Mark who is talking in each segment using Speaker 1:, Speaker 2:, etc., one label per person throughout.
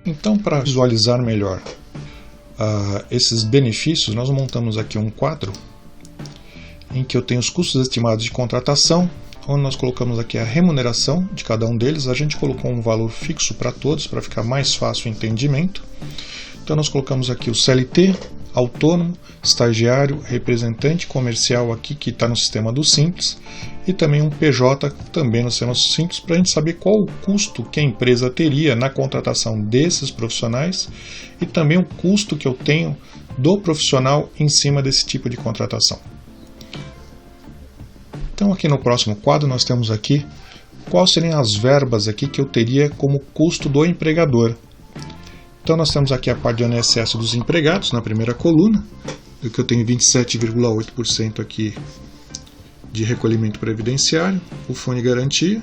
Speaker 1: Então, para visualizar melhor esses benefícios, nós montamos aqui um quadro em que eu tenho os custos estimados de contratação, onde nós colocamos aqui a remuneração de cada um deles. A gente colocou um valor fixo para todos, para ficar mais fácil o entendimento. Então nós colocamos aqui o CLT, autônomo, estagiário, representante comercial aqui que está no sistema do Simples, e também um PJ também no sistema do Simples, para a gente saber qual o custo que a empresa teria na contratação desses profissionais e também o custo que eu tenho do profissional em cima desse tipo de contratação. Então aqui no próximo quadro nós temos aqui quais seriam as verbas aqui que eu teria como custo do empregador. Então nós temos aqui a parte de INSS dos empregados na primeira coluna, que eu tenho 27,8% aqui de recolhimento previdenciário, o fundo de garantia,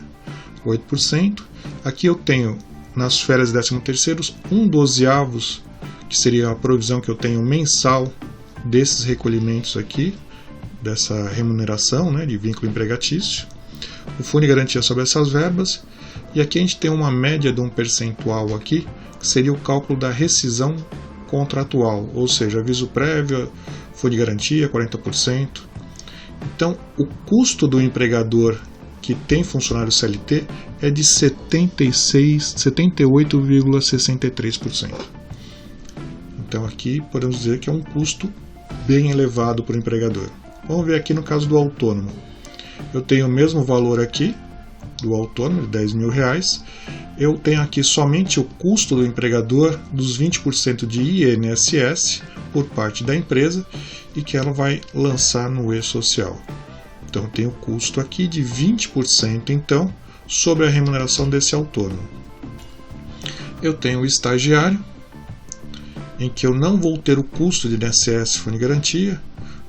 Speaker 1: 8%. Aqui eu tenho nas férias 13º, 1/12, que seria a provisão que eu tenho mensal desses recolhimentos aqui, dessa remuneração, né, de vínculo empregatício, o fundo de garantia sobre essas verbas, e aqui a gente tem uma média de um percentual aqui, que seria o cálculo da rescisão contratual, ou seja, aviso prévio, fundo de garantia, 40%. Então, o custo do empregador que tem funcionário CLT é de 78,63%. Então, aqui podemos dizer que é um custo bem elevado para o empregador. Vamos ver aqui no caso do autônomo. Eu tenho o mesmo valor aqui do autônomo, de R$10.000. Eu tenho aqui somente o custo do empregador dos 20% de INSS por parte da empresa e que ela vai lançar no E-Social. Então, eu tenho o custo aqui de 20%, então, sobre a remuneração desse autônomo. Eu tenho o estagiário, em que eu não vou ter o custo de INSS fundo de garantia,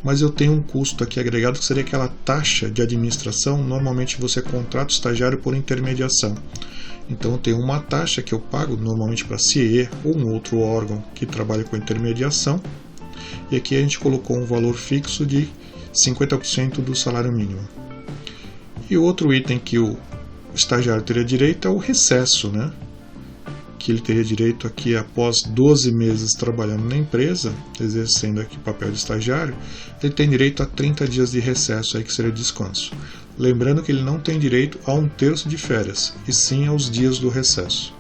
Speaker 1: mas eu tenho um custo aqui agregado que seria aquela taxa de administração. Normalmente você contrata o estagiário por intermediação. Então eu tenho uma taxa que eu pago normalmente para a CIE ou um outro órgão que trabalha com intermediação. E aqui a gente colocou um valor fixo de 50% do salário mínimo. E outro item que o estagiário teria direito é o recesso, né? Que ele teria direito aqui após 12 meses trabalhando na empresa, exercendo aqui papel de estagiário, ele tem direito a 30 dias de recesso, aí que seria descanso. Lembrando que ele não tem direito a 1/3 de férias, e sim aos dias do recesso.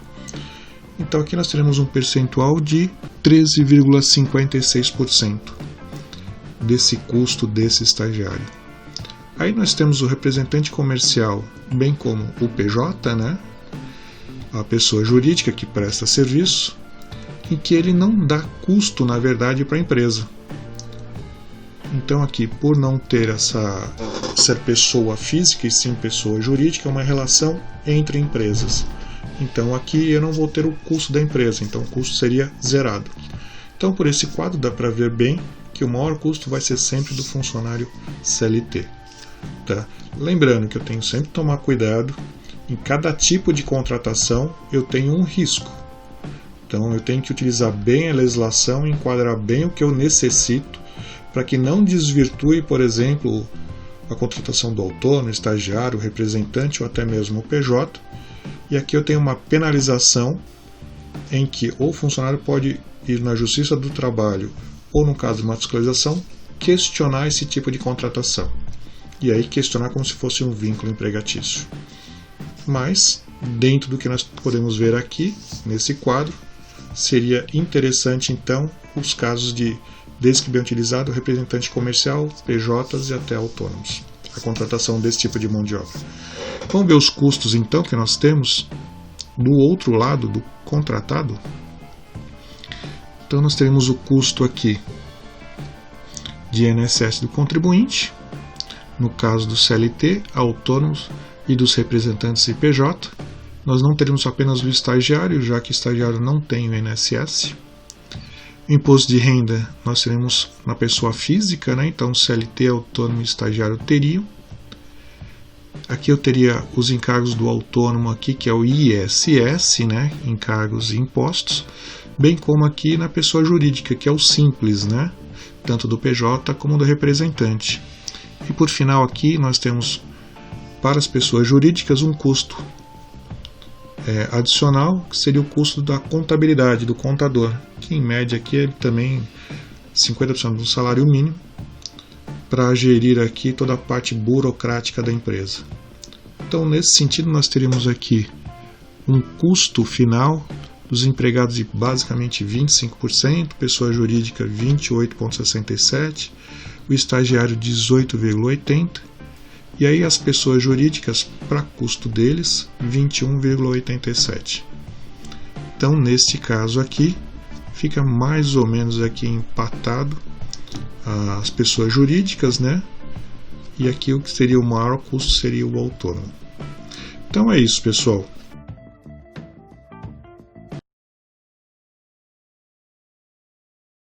Speaker 1: Então aqui nós teremos um percentual de 13,56% desse custo desse estagiário. Aí nós temos o representante comercial, bem como o PJ, né? A pessoa jurídica que presta serviço, em que ele não dá custo, na verdade, para a empresa. Então aqui, por não ter ser pessoa física e sim pessoa jurídica, é uma relação entre empresas. Então aqui eu não vou ter o custo da empresa, então o custo seria zerado. Então por esse quadro dá para ver bem que o maior custo vai ser sempre do funcionário CLT. Tá? Lembrando que eu tenho sempre que tomar cuidado. Em cada tipo de contratação eu tenho um risco. Então eu tenho que utilizar bem a legislação, enquadrar bem o que eu necessito, para que não desvirtue, por exemplo, a contratação do autônomo, estagiário, representante ou até mesmo o PJ. E aqui eu tenho uma penalização em que o funcionário pode ir na Justiça do Trabalho ou, no caso de uma fiscalização, questionar esse tipo de contratação. E aí questionar como se fosse um vínculo empregatício. Mas, dentro do que nós podemos ver aqui, nesse quadro, seria interessante, então, os casos de, desde que bem utilizado, representante comercial, PJs e até autônomos. A contratação desse tipo de mão de obra. Vamos ver os custos, então, que nós temos do outro lado do contratado. Então, nós teremos o custo aqui de INSS do contribuinte, no caso do CLT, autônomos e dos representantes IPJ. Nós não teremos apenas do estagiário, já que o estagiário não tem o INSS. O imposto de renda nós teremos na pessoa física, né? Então CLT, autônomo e estagiário teriam. Aqui eu teria os encargos do autônomo aqui, que é o ISS, né? Encargos e impostos, bem como aqui na pessoa jurídica, que é o simples, né? Tanto do PJ como do representante. E por final aqui nós temos para as pessoas jurídicas um custo adicional, que seria o custo da contabilidade, do contador, que em média aqui ele também 50% do salário mínimo, para gerir aqui toda a parte burocrática da empresa. Então, nesse sentido, nós teríamos aqui um custo final dos empregados de basicamente 25%, pessoa jurídica 28,67%, o estagiário 18,80%, e aí as pessoas jurídicas, para custo deles, 21,87%. Então, neste caso aqui, fica mais ou menos aqui empatado as pessoas jurídicas, né? E aqui o que seria o maior custo seria o autônomo. Então é isso, pessoal.